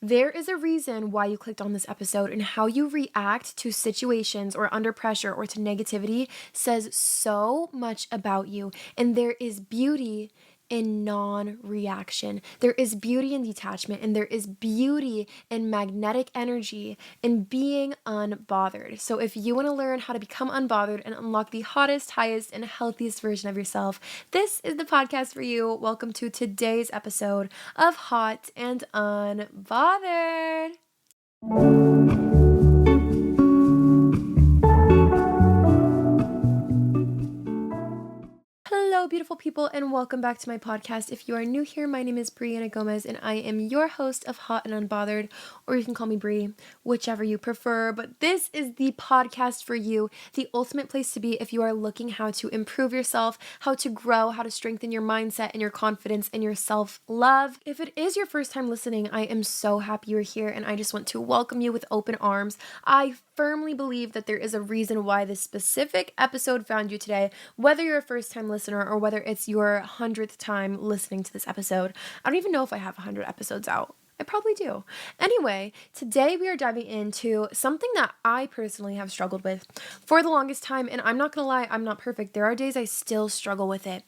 There is a reason why you clicked on this episode, and how you react to situations or under pressure or to negativity says so much about you. And there is beauty in non-reaction. There is beauty in detachment, and there is beauty in magnetic energy in being unbothered. So if you want to learn how to become unbothered and unlock the hottest, highest, and healthiest version of yourself, this is the podcast for you. Welcome to today's episode of Hot and Unbothered. Hello, beautiful people, and welcome back to my podcast. If you are new here, my name is Brianna Gomez, and I am your host of Hot and Unbothered, or you can call me Bri, whichever you prefer. But this is the podcast for you, the ultimate place to be if you are looking how to improve yourself, how to grow, how to strengthen your mindset and your confidence and your self-love. If it is your first time listening, I am so happy you're here, and I just want to welcome you with open arms. I firmly believe that there is a reason why this specific episode found you today, whether you're a first-time listener or whether it's your 100th time listening to this episode. I don't even know if I have 100 episodes out. I probably do. Anyway, today we are diving into something that I personally have struggled with for the longest time, and I'm not gonna lie, I'm not perfect. There are days I still struggle with it.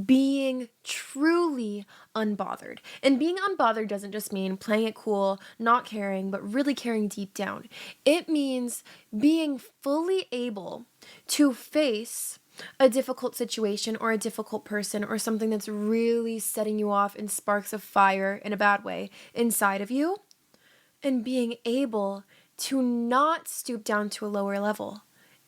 Being truly unbothered. And being unbothered doesn't just mean playing it cool, not caring, but really caring deep down. It means being fully able to face a difficult situation or a difficult person or something that's really setting you off in sparks of fire in a bad way inside of you, and being able to not stoop down to a lower level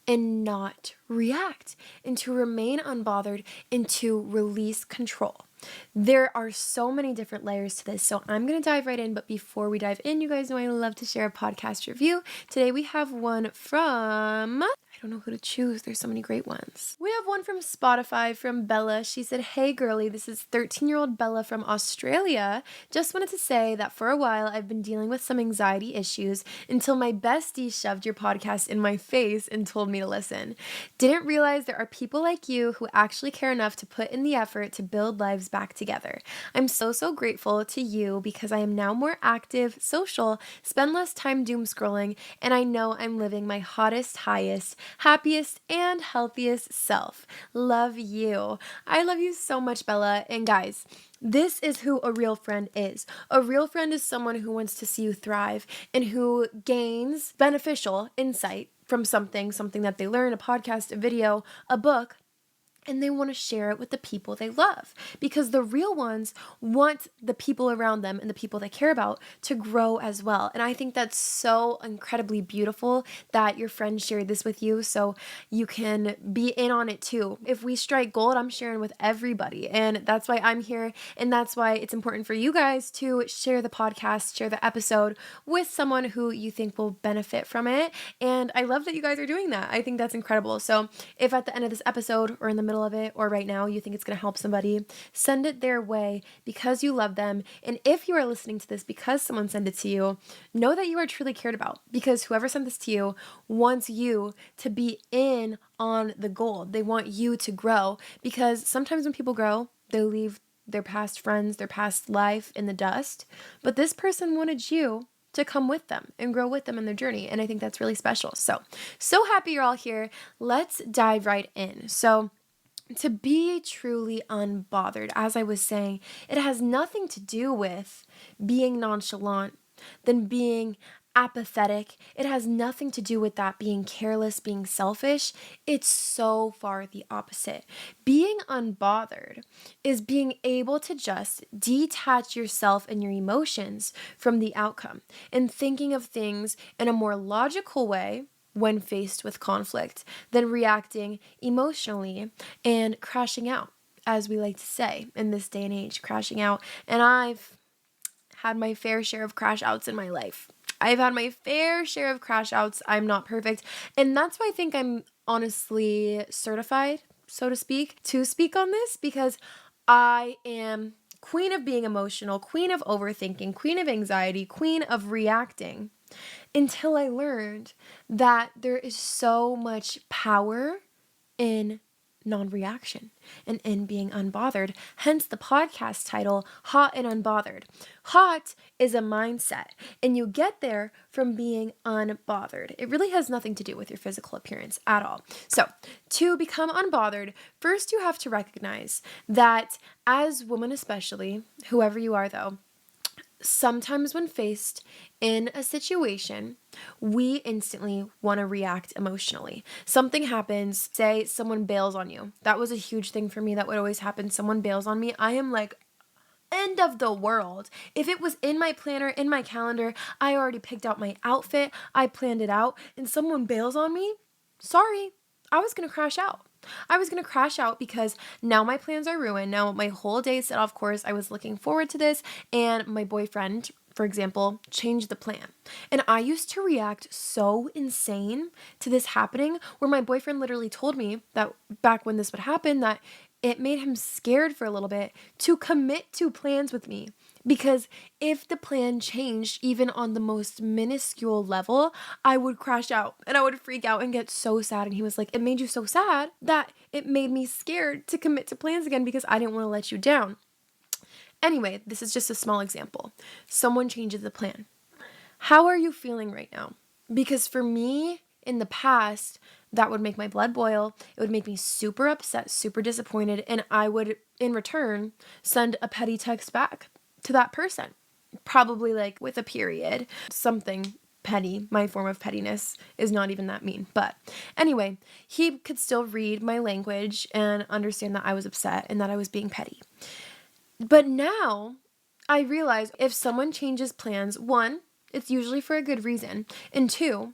and not react, and to remain unbothered and to release control. There are so many different layers to this, so I'm going to dive right in. But before we dive in, you guys know I love to share a podcast review. Today we have one from, I don't know who to choose. There's so many great ones. We have one from Spotify from Bella. She said, "Hey girly, this is 13-year-old Bella from Australia. Just wanted to say that for a while I've been dealing with some anxiety issues until my bestie shoved your podcast in my face and told me to listen. Didn't realize there are people like you who actually care enough to put in the effort to build lives back together. I'm so grateful to you because I am now more active, social, spend less time doom scrolling, and I know I'm living my hottest, highest, happiest, and healthiest self. Love you." I love you so much, Bella. And guys, this is who a real friend is. A real friend is someone who wants to see you thrive and who gains beneficial insight from something that they learn, a podcast, a video, a book, and they want to share it with the people they love, because the real ones want the people around them and the people they care about to grow as well. And I think that's so incredibly beautiful that your friend shared this with you, so you can be in on it too. If we strike gold, I'm sharing with everybody, and that's why I'm here, and that's why it's important for you guys to share the podcast, share the episode with someone who you think will benefit from it. And I love that you guys are doing that. I think that's incredible. So if at the end of this episode or in the middle of it or right now you think it's going to help somebody, send it their way because you love them. And if you are listening to this because someone sent it to you, know that you are truly cared about, because whoever sent this to you wants you to be in on the gold. They want you to grow, because sometimes when people grow, they leave their past friends, their past life in the dust. But this person wanted you to come with them and grow with them in their journey. And I think that's really special. So happy you're all here. Let's dive right in. So to be truly unbothered, as I was saying, it has nothing to do with being nonchalant, then being apathetic. It has nothing to do with that, being careless, being selfish. It's so far the opposite. Being unbothered is being able to just detach yourself and your emotions from the outcome and thinking of things in a more logical way when faced with conflict than reacting emotionally and crashing out, as we like to say in this day and age, crashing out. And I've had my fair share of crash outs in my life. I've had my fair share of crash outs. I'm not perfect. And that's why I think I'm honestly certified, so to speak on this, because I am queen of being emotional, queen of overthinking, queen of anxiety, queen of reacting, until I learned that there is so much power in non-reaction and in being unbothered. Hence the podcast title, Hot and Unbothered. Hot is a mindset, and you get there from being unbothered. It really has nothing to do with your physical appearance at all. So to become unbothered, first you have to recognize that as women especially, whoever you are though, sometimes when faced in a situation, we instantly want to react emotionally. Something happens, say someone bails on you. That was a huge thing for me that would always happen. Someone bails on me. I am like, end of the world. If it was in my planner, in my calendar, I already picked out my outfit, I planned it out, and someone bails on me, sorry, I was going to crash out. I was going to crash out because now my plans are ruined. Now my whole day set off course. I was looking forward to this, and my boyfriend, for example, changed the plan. And I used to react so insane to this happening, where my boyfriend literally told me that back when this would happen, that it made him scared for a little bit to commit to plans with me. Because if the plan changed even on the most minuscule level, I would crash out and I would freak out and get so sad. And he was like, it made you so sad that it made me scared to commit to plans again because I didn't want to let you down. Anyway, this is just a small example. Someone changes the plan. How are you feeling right now? Because for me, in the past, that would make my blood boil. It would make me super upset, super disappointed, and I would, in return, send a petty text back to that person. Probably like with a period, something petty. My form of pettiness is not even that mean. But anyway, he could still read my language and understand that I was upset and that I was being petty. But now I realize if someone changes plans, one, it's usually for a good reason. And two,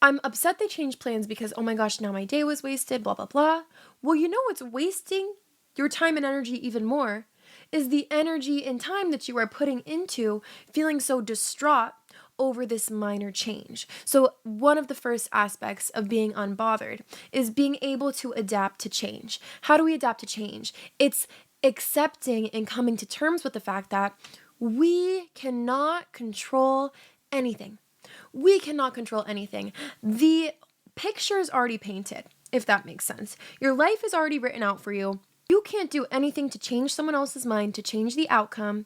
I'm upset they changed plans because, oh my gosh, now my day was wasted, blah, blah, blah. Well, you know what's wasting your time and energy even more is the energy and time that you are putting into feeling so distraught over this minor change. So one of the first aspects of being unbothered is being able to adapt to change. How do we adapt to change? It's accepting and coming to terms with the fact that we cannot control anything. We cannot control anything. The picture is already painted, if that makes sense. Your life is already written out for you. You can't do anything to change someone else's mind, to change the outcome.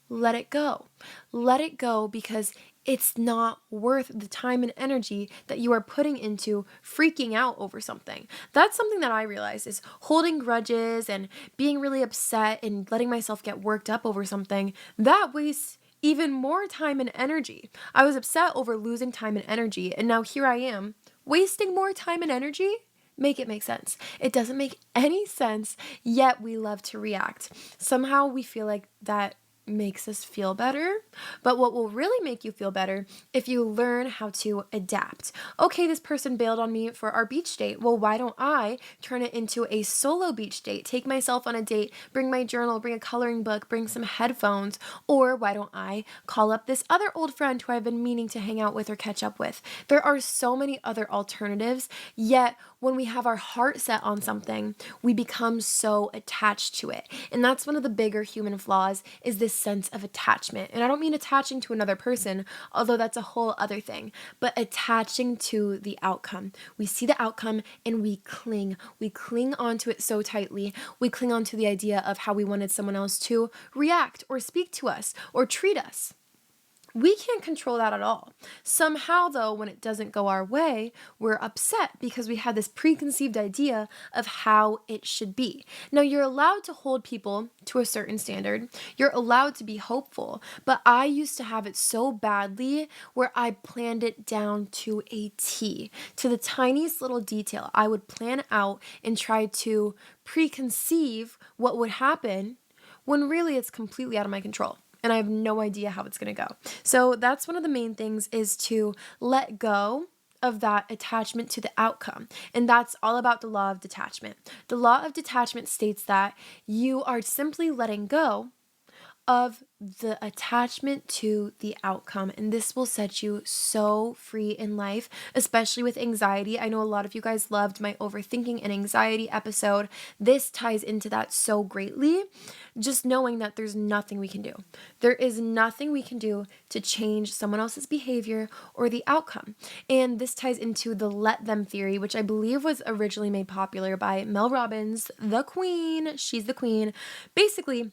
Let it go. Let it go because it's not worth the time and energy that you are putting into freaking out over something. That's something that I realized is holding grudges and being really upset and letting myself get worked up over something. That wastes even more time and energy. I was upset over losing time and energy, and now here I am wasting more time and energy. Make it make sense. It doesn't make any sense, yet we love to react. Somehow we feel like that makes us feel better, but what will really make you feel better if you learn how to adapt. Okay, this person bailed on me for our beach date. Well, why don't I turn it into a solo beach date? Take myself on a date, bring my journal, bring a coloring book, bring some headphones, or why don't I call up this other old friend who I've been meaning to hang out with or catch up with? There are so many other alternatives, yet when we have our heart set on something, we become so attached to it. And that's one of the bigger human flaws is this sense of attachment. And I don't mean attaching to another person, although that's a whole other thing, but attaching to the outcome. We see the outcome and we cling. We cling onto it so tightly. We cling onto the idea of how we wanted someone else to react or speak to us or treat us. We can't control that at all. Somehow, though, when it doesn't go our way, we're upset because we had this preconceived idea of how it should be. Now, you're allowed to hold people to a certain standard. You're allowed to be hopeful. But I used to have it so badly where I planned it down to a T, to the tiniest little detail. I would plan out and try to preconceive what would happen when really it's completely out of my control. And I have no idea how it's going to go. So that's one of the main things is to let go of that attachment to the outcome. And that's all about the law of detachment. The law of detachment states that you are simply letting go of the attachment to the outcome. And this will set you so free in life, especially with anxiety. I know a lot of you guys loved my overthinking and anxiety episode. This ties into that so greatly. Just knowing that there's nothing we can do. There is nothing we can do to change someone else's behavior or the outcome. And this ties into the let them theory, which I believe was originally made popular by Mel Robbins, the queen. She's the queen. Basically,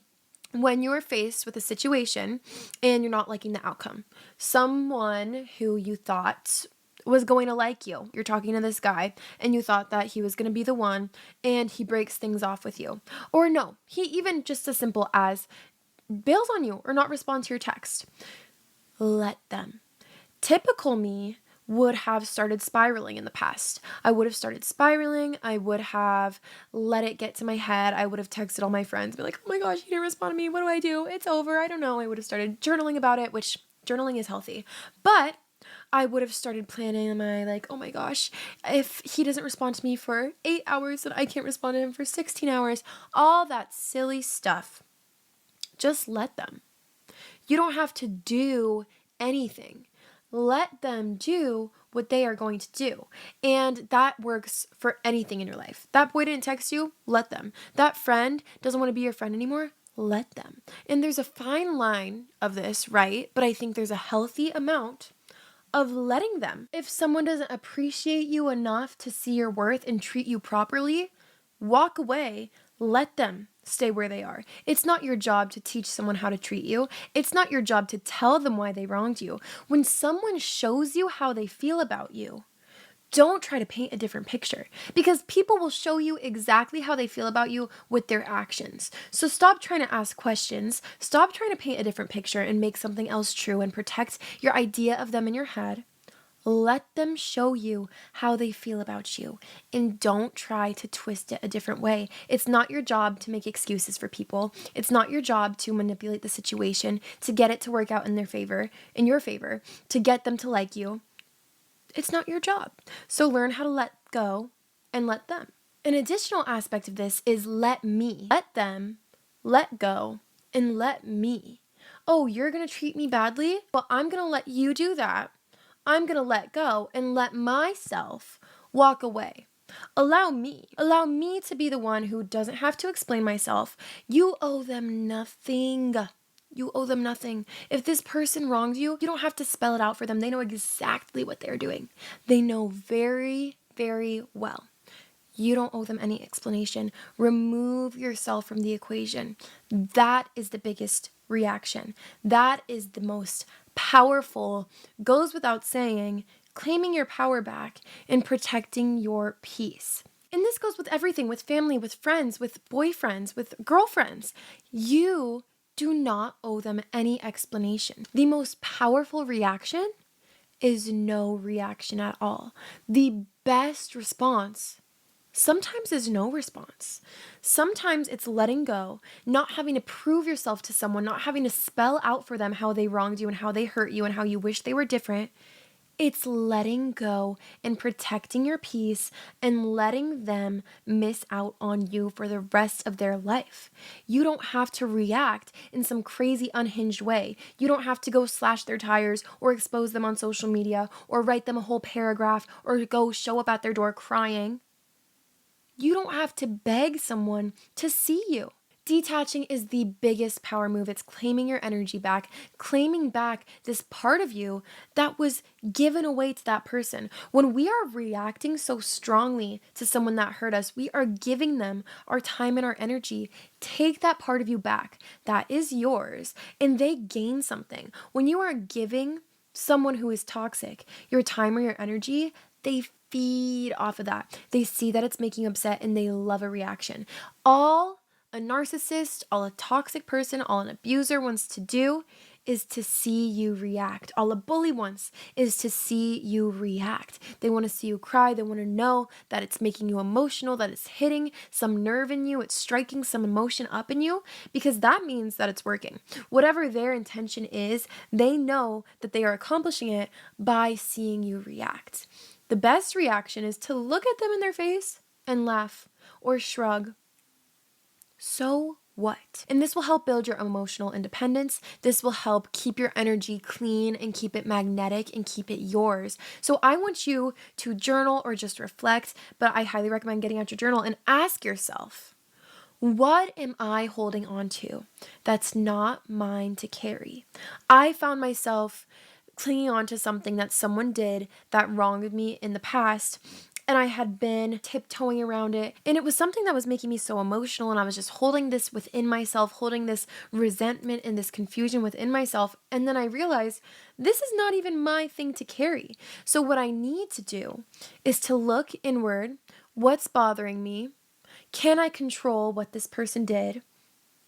when you're faced with a situation and you're not liking the outcome, someone who you thought was going to like you, you're talking to this guy and you thought that he was going to be the one, and he breaks things off with you. Or no, he even just as simple as bails on you or not responds to your text. Let them. Typical me would have started spiraling in the past. I would have started spiraling. I would have let it get to my head. I would have texted all my friends, be like, oh my gosh, he didn't respond to me. What do I do? It's over. I don't know. I would have started journaling about it, which journaling is healthy. But I would have started planning my oh my gosh, if he doesn't respond to me for 8 hours, then I can't respond to him for 16 hours. All that silly stuff. Just let them. You don't have to do anything. Let them do what they are going to do. And that works for anything in your life. That boy didn't text you, let them. That friend doesn't want to be your friend anymore, let them. And there's a fine line of this, right? But I think there's a healthy amount of letting them. If someone doesn't appreciate you enough to see your worth and treat you properly, walk away, let them stay where they are. It's not your job to teach someone how to treat you. It's not your job to tell them why they wronged you. When someone shows you how they feel about you, don't try to paint a different picture, because people will show you exactly how they feel about you with their actions. So stop trying to ask questions. Stop trying to paint a different picture and make something else true and protect your idea of them in your head. Let them show you how they feel about you, and don't try to twist it a different way. It's not your job to make excuses for people. It's not your job to manipulate the situation to get it to work out in your favor, to get them to like you. It's not your job. So learn how to let go and let them. An additional aspect of this is let me. Let them, let go, and let me. Oh, you're going to treat me badly? Well, I'm going to let you do that. I'm going to let go and let myself walk away. Allow me to be the one who doesn't have to explain myself. You owe them nothing. You owe them nothing. If this person wronged you, you don't have to spell it out for them. They know exactly what they're doing. They know very, very well. You don't owe them any explanation. Remove yourself from the equation. That is the biggest reaction. That is the most powerful, goes without saying, claiming your power back and protecting your peace. And this goes with everything, with family, with friends, with boyfriends, with girlfriends. You do not owe them any explanation. The most powerful reaction is no reaction at all. The best response sometimes is no response. Sometimes it's letting go, not having to prove yourself to someone, not having to spell out for them how they wronged you and how they hurt you and how you wish they were different. It's letting go and protecting your peace and letting them miss out on you for the rest of their life. You don't have to react in some crazy unhinged way. You don't have to go slash their tires or expose them on social media or write them a whole paragraph or go show up at their door crying. You don't have to beg someone to see you. Detaching is the biggest power move. It's claiming your energy back, claiming back this part of you that was given away to that person. When we are reacting so strongly to someone that hurt us, we are giving them our time and our energy. Take that part of you back. That is yours, and they gain something. When you are giving someone who is toxic your time or your energy, they feed off of that. They see that it's making you upset and they love a reaction. All a narcissist, all a toxic person, all an abuser wants to do is to see you react. All a bully wants is to see you react. They want to see you cry. They want to know that it's making you emotional, that it's hitting some nerve in you, it's striking some emotion up in you, because that means that it's working. Whatever their intention is, they know that they are accomplishing it by seeing you react. The best reaction is to look at them in their face and laugh or shrug. So what? And this will help build your emotional independence. This will help keep your energy clean and keep it magnetic and keep it yours. So I want you to journal or just reflect, but I highly recommend getting out your journal and ask yourself, what am I holding on to that's not mine to carry? I found myself clinging on to something that someone did that wronged me in the past, and I had been tiptoeing around it, and it was something that was making me so emotional, and I was just holding this within myself, holding this resentment and this confusion within myself, and then I realized this is not even my thing to carry. So what I need to do is to look inward. What's bothering me? Can I control what this person did?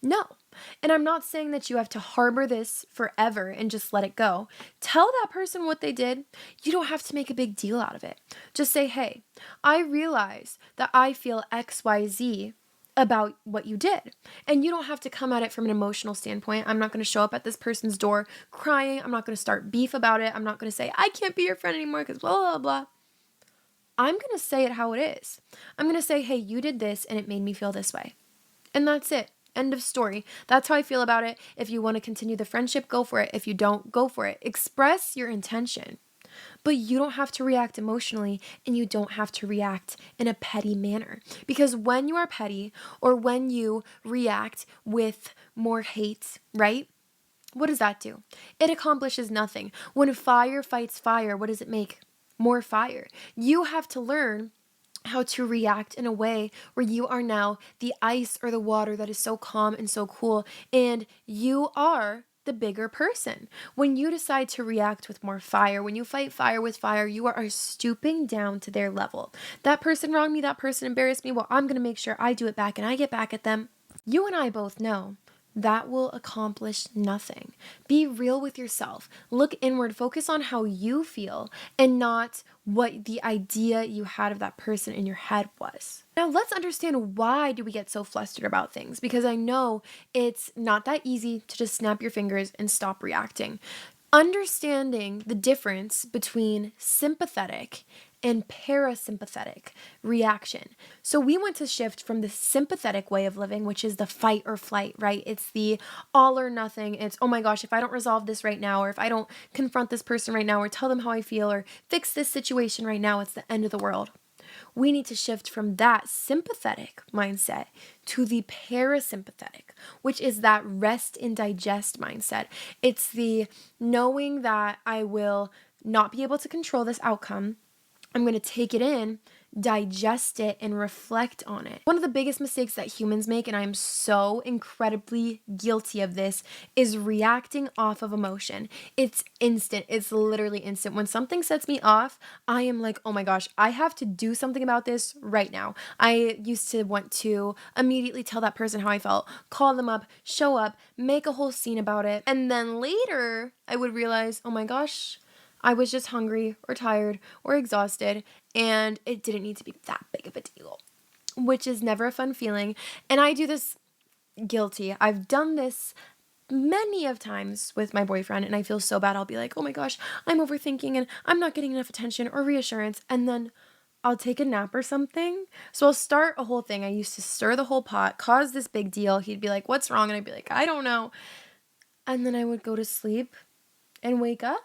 No. And I'm not saying that you have to harbor this forever and just let it go. Tell that person what they did. You don't have to make a big deal out of it. Just say, hey, I realize that I feel XYZ about what you did. And you don't have to come at it from an emotional standpoint. I'm not going to show up at this person's door crying. I'm not going to start beef about it. I'm not going to say, I can't be your friend anymore because blah, blah, blah. I'm going to say it how it is. I'm going to say, hey, you did this and it made me feel this way. And that's it. End of story. That's how I feel about it. If you want to continue the friendship, go for it. If you don't, go for it. Express your intention. But you don't have to react emotionally, and you don't have to react in a petty manner. Because when you are petty, or when you react with more hate, right? What does that do? It accomplishes nothing. When fire fights fire, what does it make? More fire. You have to learn how to react in a way where you are now the ice or the water that is so calm and so cool, and you are the bigger person. When you decide to react with more fire, when you fight fire with fire, you are stooping down to their level. That person wronged me, that person embarrassed me, well, I'm going to make sure I do it back and I get back at them. You and I both know that will accomplish nothing. Be real with yourself. Look inward. Focus on how you feel and not what the idea you had of that person in your head was. Now let's understand, why do we get so flustered about things? Because I know it's not that easy to just snap your fingers and stop reacting. Understanding the difference between sympathetic and parasympathetic reaction. So we want to shift from the sympathetic way of living, which is the fight or flight, right? It's the all or nothing. It's, oh my gosh, if I don't resolve this right now, or if I don't confront this person right now, or tell them how I feel, or fix this situation right now, it's the end of the world. We need to shift from that sympathetic mindset to the parasympathetic, which is that rest and digest mindset. It's the knowing that I will not be able to control this outcome. I'm going to take it in, digest it, and reflect on it. One of the biggest mistakes that humans make, and I'm so incredibly guilty of this, is reacting off of emotion. It's instant. It's literally instant. When something sets me off, I am like, oh my gosh, I have to do something about this right now. I used to want to immediately tell that person how I felt, call them up, show up, make a whole scene about it. And then later, I would realize, oh my gosh, I was just hungry or tired or exhausted, and it didn't need to be that big of a deal, which is never a fun feeling. And I do this guilty. I've done this many of times with my boyfriend, and I feel so bad. I'll be like, oh my gosh, I'm overthinking and I'm not getting enough attention or reassurance. And then I'll take a nap or something. So I'll start a whole thing. I used to stir the whole pot, cause this big deal. He'd be like, what's wrong? And I'd be like, I don't know. And then I would go to sleep and wake up.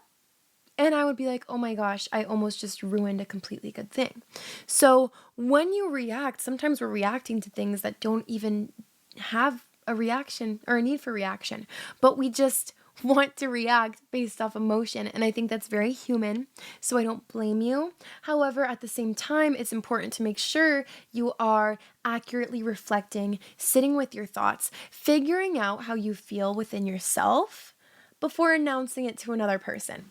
And I would be like, oh my gosh, I almost just ruined a completely good thing. So when you react, sometimes we're reacting to things that don't even have a reaction or a need for reaction, but we just want to react based off emotion. And I think that's very human, so I don't blame you. However, at the same time, it's important to make sure you are accurately reflecting, sitting with your thoughts, figuring out how you feel within yourself before announcing it to another person.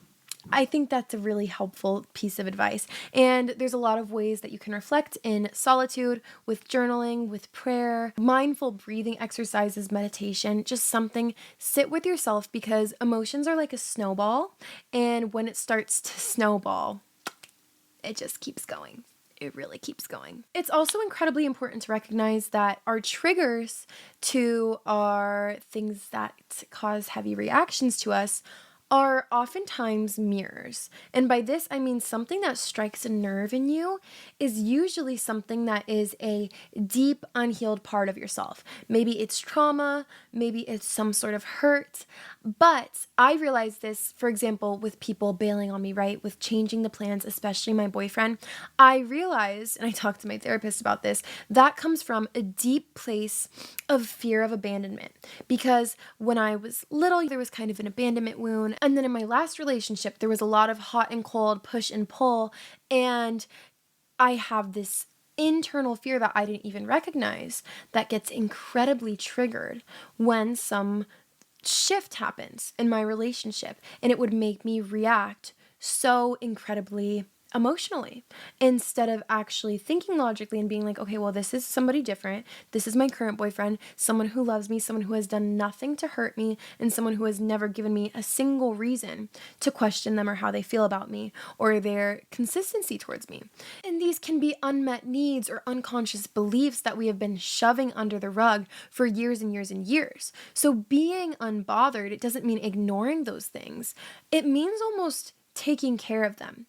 I think that's a really helpful piece of advice. And there's a lot of ways that you can reflect in solitude, with journaling, with prayer, mindful breathing exercises, meditation, just something. Sit with yourself, because emotions are like a snowball. And when it starts to snowball, it just keeps going. It really keeps going. It's also incredibly important to recognize that our triggers to our things that cause heavy reactions to us are oftentimes mirrors. And by this, I mean something that strikes a nerve in you is usually something that is a deep, unhealed part of yourself. Maybe it's trauma, maybe it's some sort of hurt. But I realized this, for example, with people bailing on me, right? With changing the plans, especially my boyfriend. I realized, and I talked to my therapist about this, that comes from a deep place of fear of abandonment. Because when I was little, there was kind of an abandonment wound. And then in my last relationship, there was a lot of hot and cold, push and pull. And I have this internal fear that I didn't even recognize that gets incredibly triggered when some shift happens in my relationship, and it would make me react so incredibly emotionally instead of actually thinking logically and being like, okay, well, this is somebody different. This is my current boyfriend, someone who loves me, someone who has done nothing to hurt me, and someone who has never given me a single reason to question them or how they feel about me or their consistency towards me. And these can be unmet needs or unconscious beliefs that we have been shoving under the rug for years and years and years. So being unbothered, it doesn't mean ignoring those things. It means almost taking care of them,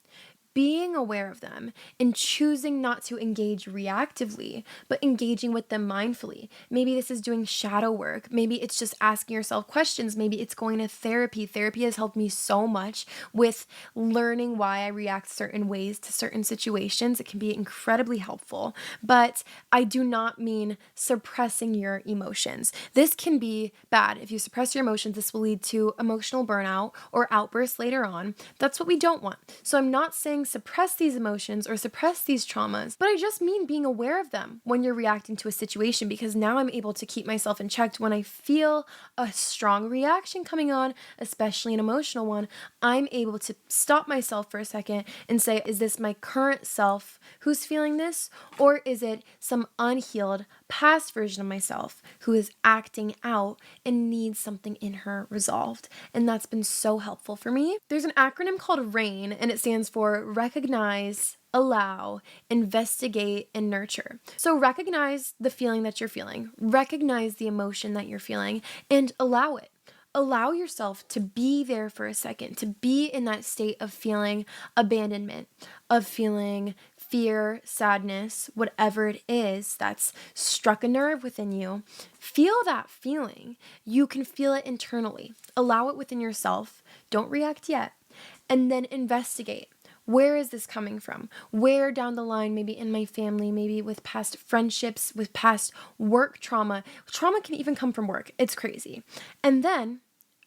being aware of them, and choosing not to engage reactively, but engaging with them mindfully. Maybe this is doing shadow work. Maybe it's just asking yourself questions. Maybe it's going to therapy. Therapy has helped me so much with learning why I react certain ways to certain situations. It can be incredibly helpful, but I do not mean suppressing your emotions. This can be bad. If you suppress your emotions, this will lead to emotional burnout or outbursts later on. That's what we don't want. So I'm not saying suppress these emotions or suppress these traumas, but I just mean being aware of them when you're reacting to a situation, because now I'm able to keep myself in check when I feel a strong reaction coming on, especially an emotional one. I'm able to stop myself for a second and say, is this my current self who's feeling this, or is it some unhealed past version of myself who is acting out and needs something in her resolved? And that's been so helpful for me. There's an acronym called RAIN, and it stands for recognize, allow, investigate, and nurture. So recognize the feeling that you're feeling, recognize the emotion that you're feeling, and allow it. Allow yourself to be there for a second, to be in that state of feeling abandonment, of feeling fear, sadness, whatever it is that's struck a nerve within you. Feel that feeling. You can feel it internally. Allow it within yourself. Don't react yet. And then investigate. Where is this coming from? Where down the line, maybe in my family, maybe with past friendships, with past work trauma. Trauma can even come from work. It's crazy. And then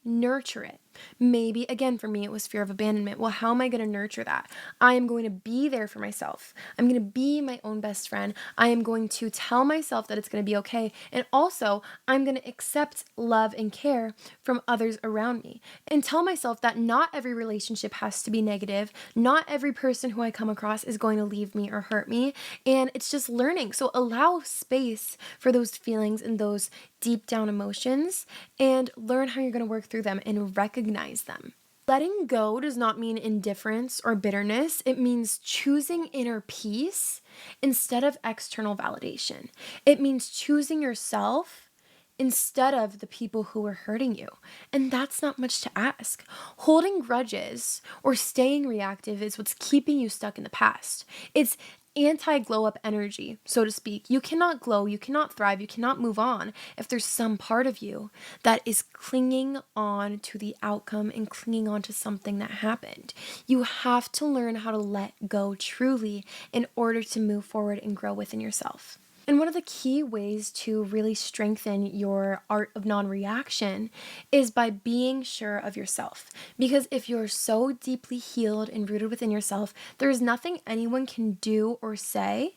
nurture it. Maybe, again, for me, it was fear of abandonment. Well, how am I going to nurture that? I am going to be there for myself. I'm going to be my own best friend. I am going to tell myself that it's going to be okay. And also, I'm going to accept love and care from others around me and tell myself that not every relationship has to be negative. Not every person who I come across is going to leave me or hurt me. And it's just learning. So allow space for those feelings and those deep down emotions and learn how you're going to work through them and recognize them. Letting go does not mean indifference or bitterness. It means choosing inner peace instead of external validation. It means choosing yourself instead of the people who are hurting you. And that's not much to ask. Holding grudges or staying reactive is what's keeping you stuck in the past. It's anti-glow up energy, so to speak. You cannot glow, you cannot thrive, you cannot move on if there's some part of you that is clinging on to the outcome and clinging on to something that happened. You have to learn how to let go truly in order to move forward and grow within yourself. And one of the key ways to really strengthen your art of non-reaction is by being sure of yourself. Because if you're so deeply healed and rooted within yourself, there's nothing anyone can do or say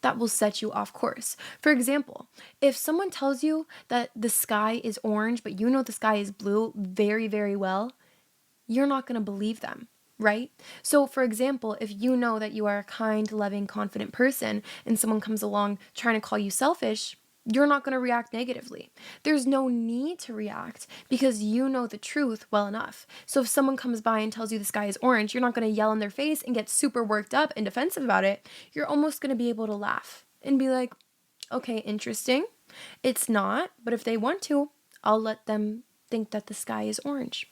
that will set you off course. For example, if someone tells you that the sky is orange, but you know the sky is blue very, very well, you're not going to believe them. Right? So, for example, if you know that you are a kind, loving, confident person and someone comes along trying to call you selfish, you're not going to react negatively. There's no need to react because you know the truth well enough. So if someone comes by and tells you the sky is orange, you're not going to yell in their face and get super worked up and defensive about it. You're almost going to be able to laugh and be like, okay, interesting. It's not, but if they want to, I'll let them think that the sky is orange.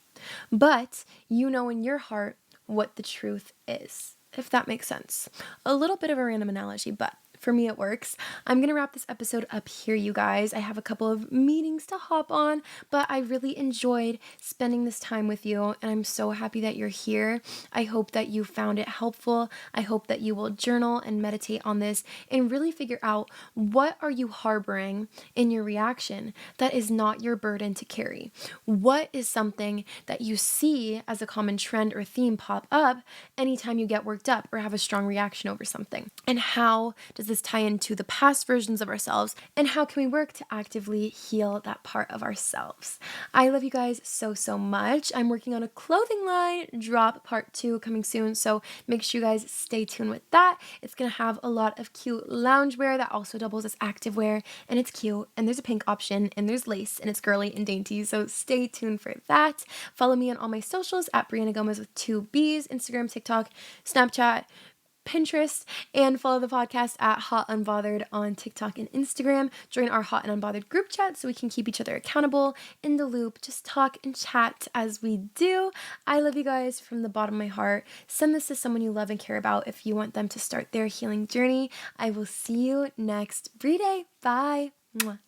But you know in your heart what the truth is, if that makes sense. A little bit of a random analogy, but for me it works. I'm going to wrap this episode up here, you guys. I have a couple of meetings to hop on, but I really enjoyed spending this time with you, and I'm so happy that you're here. I hope that you found it helpful. I hope that you will journal and meditate on this and really figure out, what are you harboring in your reaction that is not your burden to carry? What is something that you see as a common trend or theme pop up anytime you get worked up or have a strong reaction over something? And how does this tie into the past versions of ourselves? And how can we work to actively heal that part of ourselves? I love you guys so, so much. I'm working on a clothing line drop part 2 coming soon, so make sure you guys stay tuned with that. It's going to have a lot of cute loungewear that also doubles as activewear, and it's cute, and there's a pink option, and there's lace, and it's girly and dainty, so stay tuned for that. Follow me on all my socials at Brianna Gomez with 2 B's, Instagram, TikTok, Snapchat, Pinterest, and follow the podcast at Hot Unbothered on TikTok and Instagram. Join our Hot and Unbothered group chat so we can keep each other accountable, in the loop, just talk and chat as we do. I love you guys from the bottom of my heart. Send this to someone you love and care about if you want them to start their healing journey. I will see you next Bree Day. Bye. Mwah.